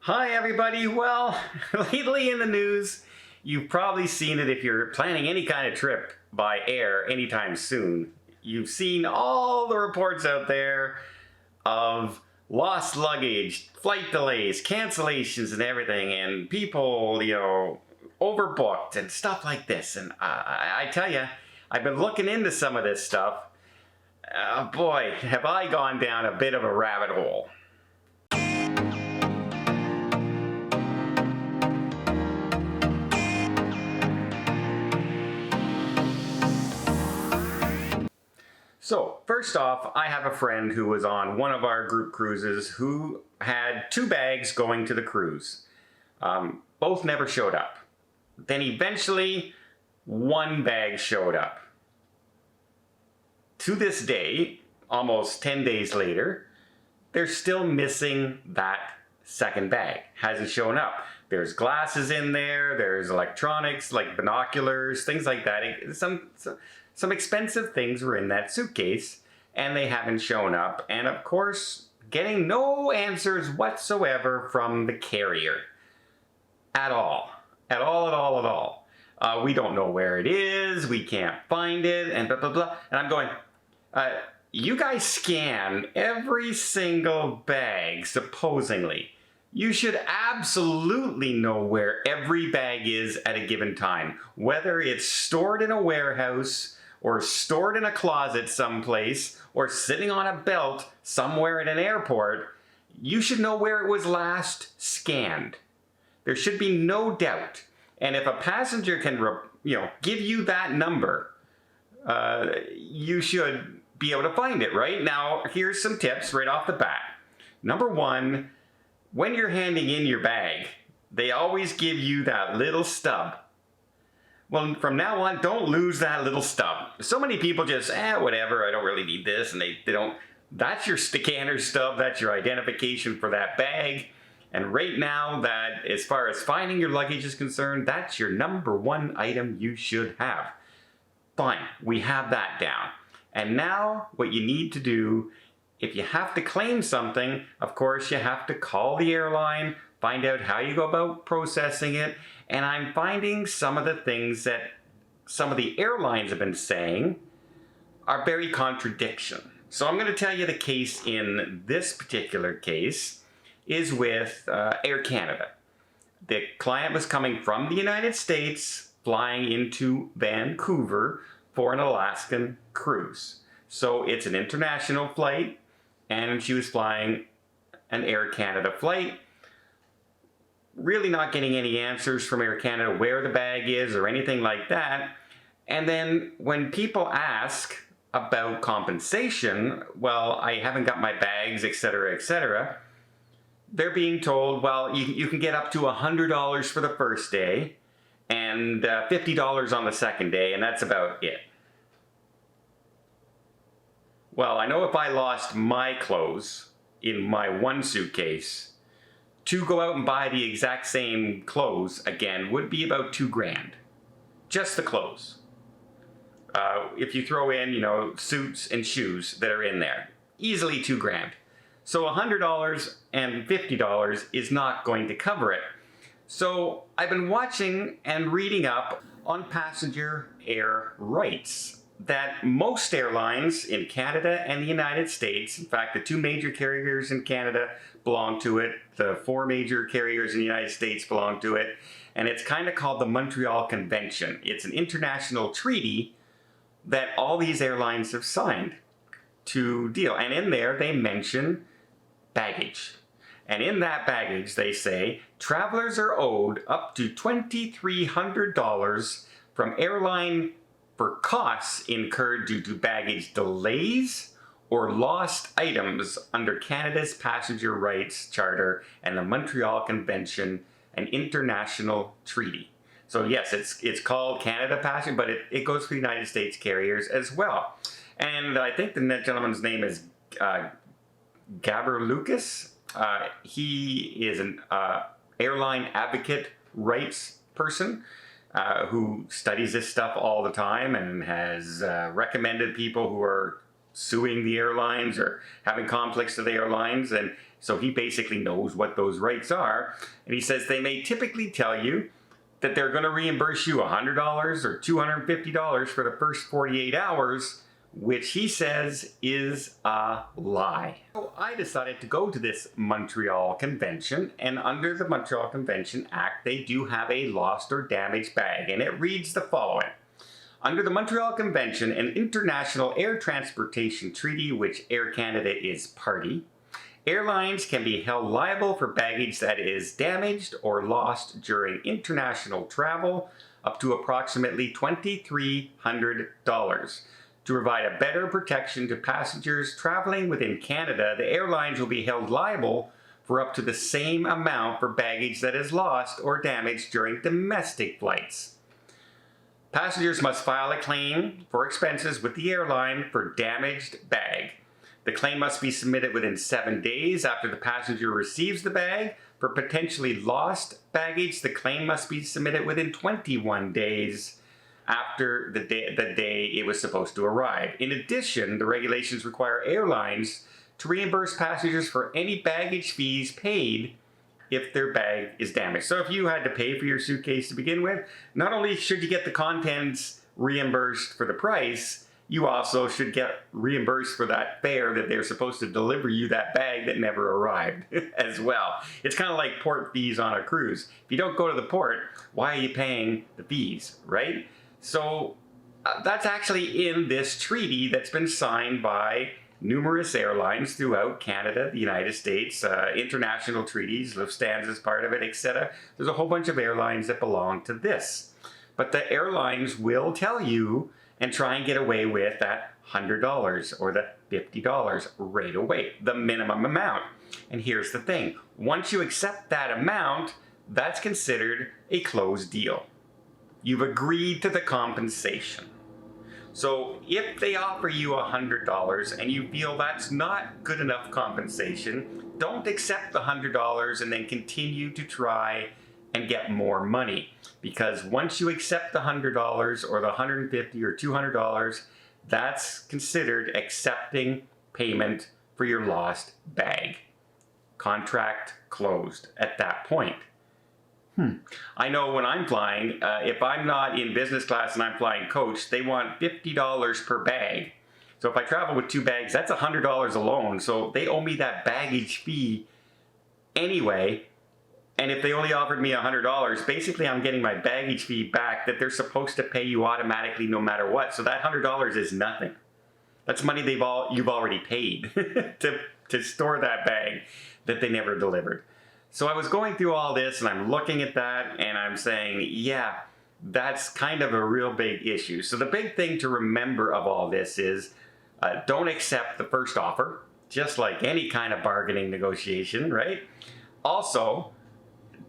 Hi everybody. Well, lately in the news, you've probably seen it if you're planning any kind of trip by air anytime soon. You've seen all the reports out there of lost luggage, flight delays, cancellations and everything, and people, overbooked and stuff like this. And I tell you, I've been looking into some of this stuff. Boy, have I gone down a bit of a rabbit hole. So, first off, I have a friend who was on one of our group cruises who had 2 bags going to the cruise. Both never showed up. Then eventually, 1 bag showed up. To this day, almost 10 days later, they're still missing that second bag. Hasn't shown up. There's glasses in there, there's electronics like binoculars, things like that. Some expensive things were in that suitcase and they haven't shown up. And of course, getting no answers whatsoever from the carrier. At all. At all. We don't know where it is, we can't find it, and blah, blah, blah. And I'm going, you guys scan every single bag, supposedly. You should absolutely know where every bag is at a given time. Whether it's stored in a warehouse, or stored in a closet someplace, or sitting on a belt somewhere at an airport, you should know where it was last scanned. There should be no doubt. And if a passenger can, give you that number, you should be able to find it, right? Now, here's some tips right off the bat. Number 1, when you're handing in your bag, they always give you that little stub. Well, from now on, don't lose that little stub. So many people just, whatever, I don't really need this, and they don't. That's your scanner stub, that's your identification for that bag. And right now, that as far as finding your luggage is concerned, that's your number 1 item you should have. Fine, we have that down. And now, what you need to do, if you have to claim something, of course, you have to call the airline, find out how you go about processing it. And I'm finding some of the things that some of the airlines have been saying are very contradiction. So I'm going to tell you the case in this particular case is with Air Canada. The client was coming from the United States, flying into Vancouver for an Alaskan cruise. So it's an international flight, and she was flying an Air Canada flight. Really not getting any answers from Air Canada where the bag is or anything like that. And then when people ask about compensation, well, I haven't got my bags, etc., etc., they're being told, well, you can get up to $100 for the first day and $50 on the second day, and that's about it. Well, I know if I lost my clothes in my 1 suitcase, to go out and buy the exact same clothes again would be about $2 grand. Just the clothes. If you throw in, suits and shoes that are in there, easily $2 grand. So $100 and $50 is not going to cover it. So I've been watching and reading up on passenger air rights that most airlines in Canada and the United States, in fact, the 2 major carriers in Canada belong to it, the 4 major carriers in the United States belong to it, and it's kind of called the Montreal Convention. It's an international treaty that all these airlines have signed to deal. And in there, they mention baggage. And in that baggage, they say, travelers are owed up to $2,300 from airline for costs incurred due to baggage delays or lost items under Canada's Passenger Rights Charter and the Montreal Convention, an international treaty. So yes, it's called Canada Passenger, but it goes for the United States carriers as well. And I think the gentleman's name is Gabor Lucas. He is an airline advocate rights person who studies this stuff all the time and has recommended people who are suing the airlines or having conflicts with the airlines, and So he basically knows what those rates are. And he says they may typically tell you that they're going to reimburse you $100 or $250 for the first 48 hours, which he says is a lie. So I decided to go to this Montreal Convention, and under the Montreal Convention Act, they do have a lost or damaged bag, and it reads the following. Under the Montreal Convention, an international air transportation treaty which Air Canada is party, airlines can be held liable for baggage that is damaged or lost during international travel up to approximately $2,300. To provide a better protection to passengers traveling within Canada, the airlines will be held liable for up to the same amount for baggage that is lost or damaged during domestic flights. Passengers must file a claim for expenses with the airline for damaged bag. The claim must be submitted within 7 days after the passenger receives the bag. For potentially lost baggage, the claim must be submitted within 21 days after the day it was supposed to arrive. In addition, the regulations require airlines to reimburse passengers for any baggage fees paid if their bag is damaged. So if you had to pay for your suitcase to begin with, not only should you get the contents reimbursed for the price, you also should get reimbursed for that fare that they're supposed to deliver you that bag that never arrived as well. It's kind of like port fees on a cruise. If you don't go to the port, why are you paying the fees, right? So that's actually in this treaty that's been signed by numerous airlines throughout Canada, the United States, international treaties, Lufthansa is part of it, etc. There's a whole bunch of airlines that belong to this. But the airlines will tell you and try and get away with that $100 or the $50 right away, the minimum amount. And here's the thing, once you accept that amount, that's considered a closed deal. You've agreed to the compensation. So if they offer you $100 and you feel that's not good enough compensation, don't accept the $100 and then continue to try and get more money. Because once you accept the $100 or the $150 or $200, that's considered accepting payment for your lost bag. Contract closed at that point. I know when I'm flying, if I'm not in business class and I'm flying coach, they want $50 per bag. So if I travel with 2 bags, that's $100 alone. So they owe me that baggage fee anyway. And if they only offered me $100, basically I'm getting my baggage fee back that they're supposed to pay you automatically no matter what. So that $100 is nothing. That's money you've already paid to store that bag that they never delivered. So I was going through all this and I'm looking at that and I'm saying, yeah, that's kind of a real big issue. So the big thing to remember of all this is don't accept the first offer, just like any kind of bargaining negotiation, right? Also,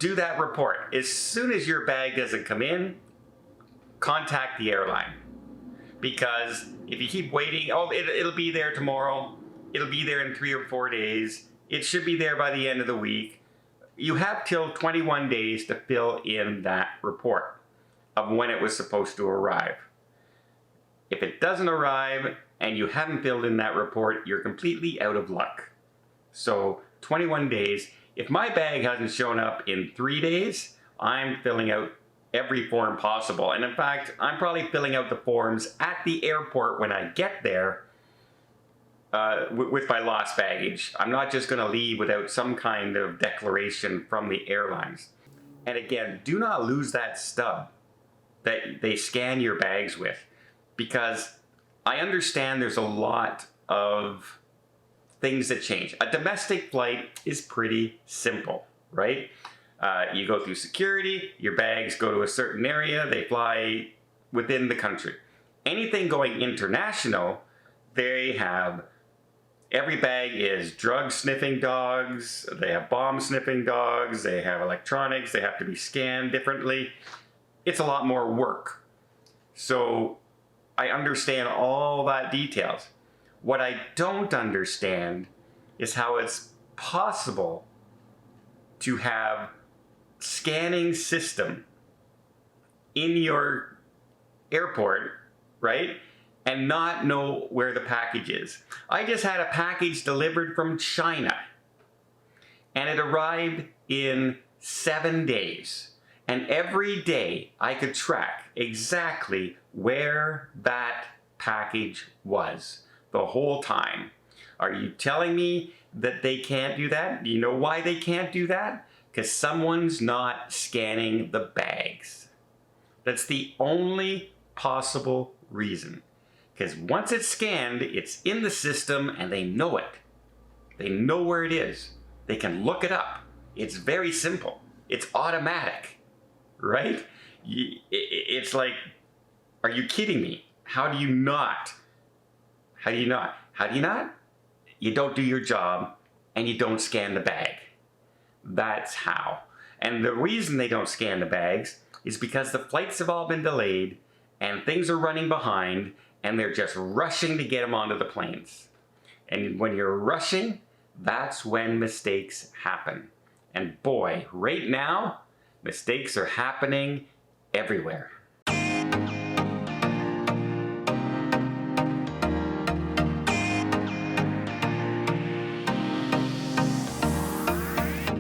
do that report. As soon as your bag doesn't come in, contact the airline. Because if you keep waiting, oh, it'll be there tomorrow, it'll be there in 3 or 4 days, it should be there by the end of the week. You have till 21 days to fill in that report of when it was supposed to arrive. If it doesn't arrive and you haven't filled in that report, you're completely out of luck. So 21 days. If my bag hasn't shown up in 3 days, I'm filling out every form possible. And in fact, I'm probably filling out the forms at the airport when I get there with my lost baggage. I'm not just going to leave without some kind of declaration from the airlines. And again, do not lose that stub that they scan your bags with, because I understand there's a lot of things that change. A domestic flight is pretty simple, right? You go through security, your bags go to a certain area, they fly within the country. Anything going international, they have every bag is drug sniffing dogs, they have bomb sniffing dogs, they have electronics, they have to be scanned differently. It's a lot more work. So I understand all that details. What I don't understand is how it's possible to have scanning system in your airport, right? And not know where the package is. I just had a package delivered from China. and it arrived in 7 days. And every day I could track exactly where that package was the whole time. Are you telling me that they can't do that? Do you know why they can't do that? Because someone's not scanning the bags. That's the only possible reason. Because once it's scanned, it's in the system and they know it. They know where it is. They can look it up. It's very simple. It's automatic, right? It's like, are you kidding me? How do you not? How do you not? How do you not? You don't do your job and you don't scan the bag. That's how. And the reason they don't scan the bags is because the flights have all been delayed and things are running behind and they're just rushing to get them onto the planes. And when you're rushing, that's when mistakes happen. And boy, right now, mistakes are happening everywhere.